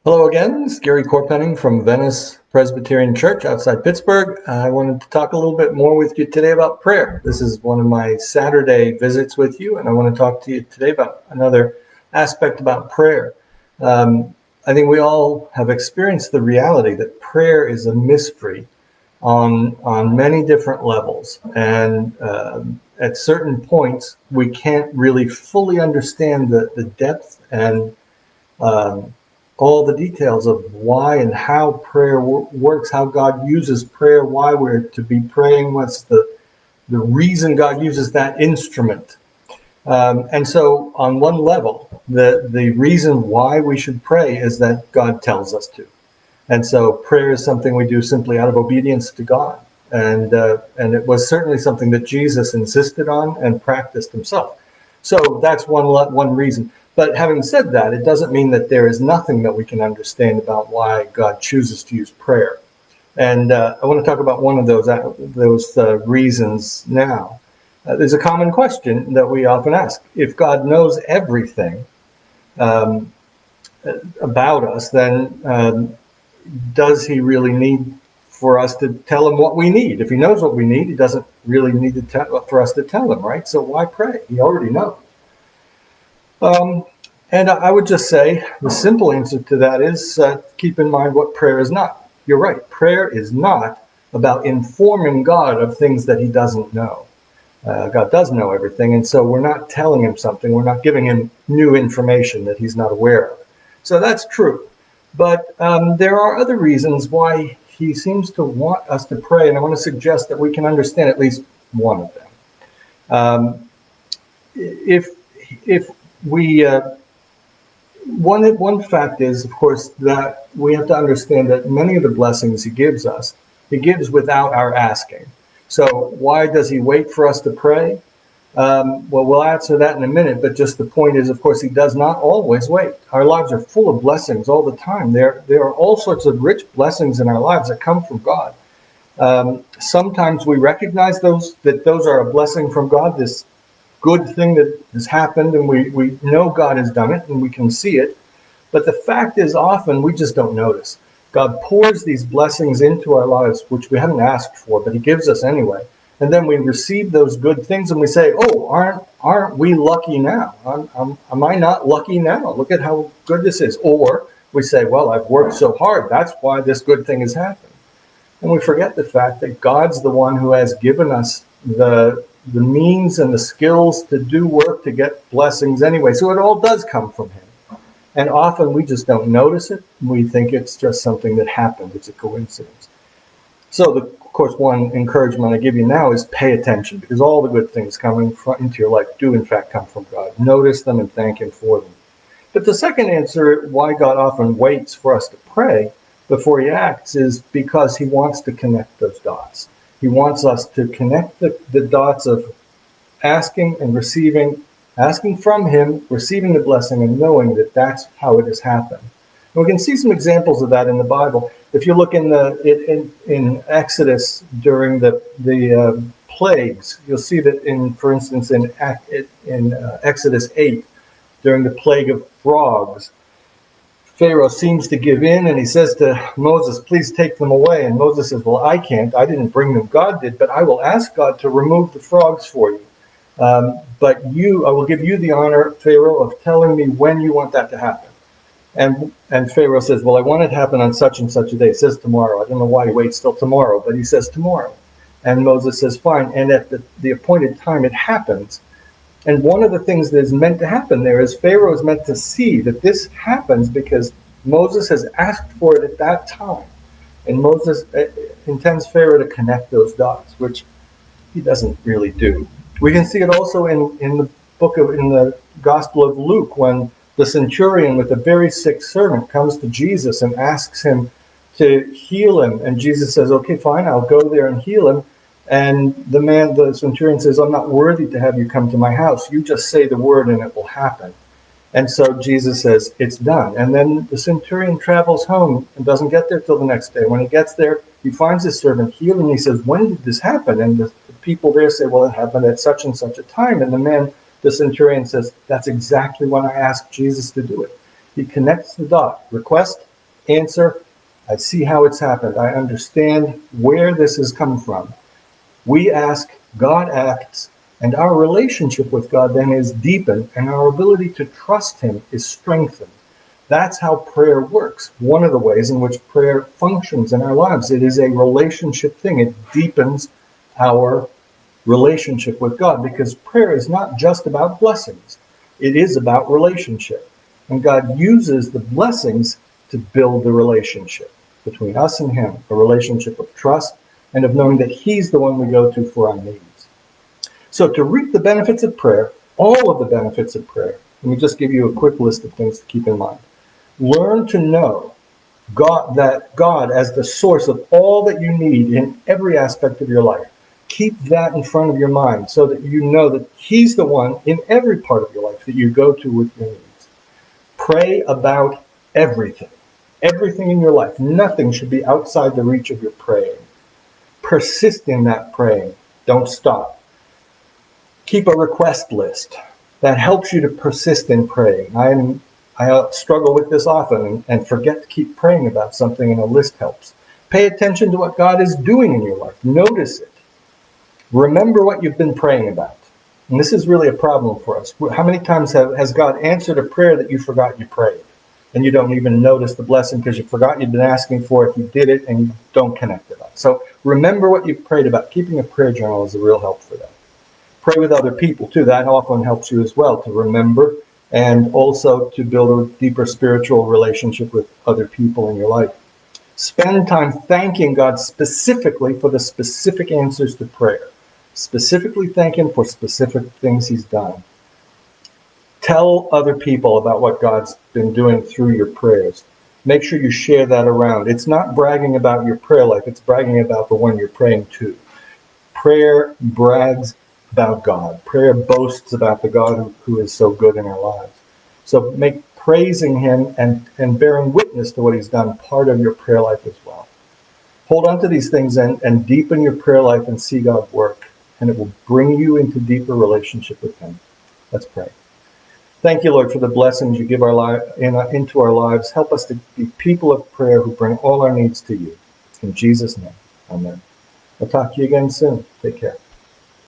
Hello again, it's Gary Corpenning from Venice Presbyterian Church outside Pittsburgh. I wanted to talk a little bit more with you today about prayer. This is one of my Saturday visits with you, and I want to talk to you today about another aspect about prayer. I think we all have experienced the reality that prayer is a mystery on many different levels, and at certain points we can't really fully understand the depth and um, all the details of why and how prayer works, how God uses prayer, why we're to be praying, what's the reason God uses that instrument. And so, on one level, the reason why we should pray is that God tells us to. And so, prayer is something we do simply out of obedience to God. And it was certainly something that Jesus insisted on and practiced himself. So that's one reason. But having said that, it doesn't mean that there is nothing that we can understand about why God chooses to use prayer. And I want to talk about one of those reasons now. There's a common question that we often ask: if God knows everything um, about us, then does He really need for us to tell Him what we need? If He knows what we need, He doesn't really need for us to tell Him, right? So why pray? He already knows. Um, and I would just say the simple answer to that is keep in mind what prayer is not. You're right. Prayer is not about informing God of things that He doesn't know. God does know everything, and so we're not telling Him something. We're not giving Him new information that He's not aware of. So that's true. But there are other reasons why He seems to want us to pray, and I want to suggest that we can understand at least one of them. If if we one fact is, of course, that we have to understand that many of the blessings He gives us, He gives without our asking. So why does He wait for us to pray? Well, we'll answer that in a minute, but just the point is, of course, He does not always wait. Our lives are full of blessings all the time. There are all sorts of rich blessings in our lives that come from God. Sometimes we recognize that those are a blessing from God, this good thing that has happened, and we know God has done it, and we can see it. But the fact is, often we just don't notice. God pours these blessings into our lives, which we haven't asked for, but He gives us anyway. And then we receive those good things, and we say, "Oh, aren't we lucky now? Am I not lucky now? Look at how good this is." Or we say, "Well, I've worked so hard. That's why this good thing has happened." And we forget the fact that God's the one who has given us the means and the skills to do work to get blessings anyway. So it all does come from Him. And often we just don't notice it. We think it's just something that happened. It's a coincidence. So, of course, one encouragement I give you now is pay attention, because all the good things coming into your life do, in fact, come from God. Notice them and thank Him for them. But the second answer, why God often waits for us to pray before He acts, is because He wants to connect those dots. He wants us to connect the dots of asking and receiving, asking from Him, receiving the blessing, and knowing that that's how it has happened. And we can see some examples of that in the Bible. If you look in Exodus during the plagues, you'll see that for instance, in Exodus 8, during the plague of frogs, Pharaoh seems to give in, and he says to Moses, "Please take them away." And Moses says, "Well, I can't. I didn't bring them. God did. But I will ask God to remove the frogs for you. But I will give you the honor, Pharaoh, of telling me when you want that to happen." And Pharaoh says, "Well, I want it to happen on such and such a day." It says tomorrow. I don't know why he waits till tomorrow, but he says tomorrow. And Moses says, "Fine." And at the appointed time, it happens. And one of the things that is meant to happen there is Pharaoh is meant to see that this happens because Moses has asked for it at that time. And Moses intends Pharaoh to connect those dots, which he doesn't really do. We can see it also in the Gospel of Luke, when the centurion with a very sick servant comes to Jesus and asks Him to heal him. And Jesus says, "Okay, fine, I'll go there and heal him." And the centurion says, "I'm not worthy to have you come to my house. You just say the word and it will happen." And so Jesus says, "It's done." And then the centurion travels home and doesn't get there till the next day. When he gets there, he finds his servant healed, and he says, "When did this happen?" And the people there say, "Well, it happened at such and such a time." And the centurion says, "That's exactly when I asked Jesus to do it." He connects the dot. Request, Answer, I see how it's happened. I understand where this has come from. We ask, God acts, and our relationship with God then is deepened, and our ability to trust Him is strengthened. That's how prayer works. One of the ways in which prayer functions in our lives. It is a relationship thing. It deepens our relationship with God, because prayer is not just about blessings. It is about relationship. And God uses the blessings to build the relationship between us and Him, a relationship of trust and of knowing that He's the one we go to for our needs. So to reap the benefits of prayer, all of the benefits of prayer, let me just give you a quick list of things to keep in mind. Learn to know that God as the source of all that you need in every aspect of your life. Keep that in front of your mind so that you know that He's the one in every part of your life that you go to with your needs. Pray about everything. Everything in your life. Nothing should be outside the reach of your praying. Persist in that praying. Don't stop. Keep a request list. That helps you to persist in praying. I struggle with this often and forget to keep praying about something, and a list helps. Pay attention to what God is doing in your life. Notice it. Remember what you've been praying about. And this is really a problem for us. How many times has God answered a prayer that you forgot you prayed? And you don't even notice the blessing because you forgot you'd been asking for it, you did it, and you don't connect it up. So remember what you've prayed about. Keeping a prayer journal is a real help for that. Pray with other people too. That often helps you as well to remember and also to build a deeper spiritual relationship with other people in your life. Spend time thanking God specifically for the specific answers to prayer. Specifically thank Him for specific things He's done. Tell other people about what God's been doing through your prayers. Make sure you share that around. It's not bragging about your prayer life, it's bragging about the one you're praying to. Prayer brags about God. Prayer boasts about the God who is so good in our lives. So make praising Him and bearing witness to what He's done part of your prayer life as well. Hold on to these things and deepen your prayer life and see God work, and it will bring you into deeper relationship with Him. Let's pray. Thank you, Lord, for the blessings you give into our lives. Help us to be people of prayer who bring all our needs to you. In Jesus' name, amen. I'll talk to you again soon. Take care.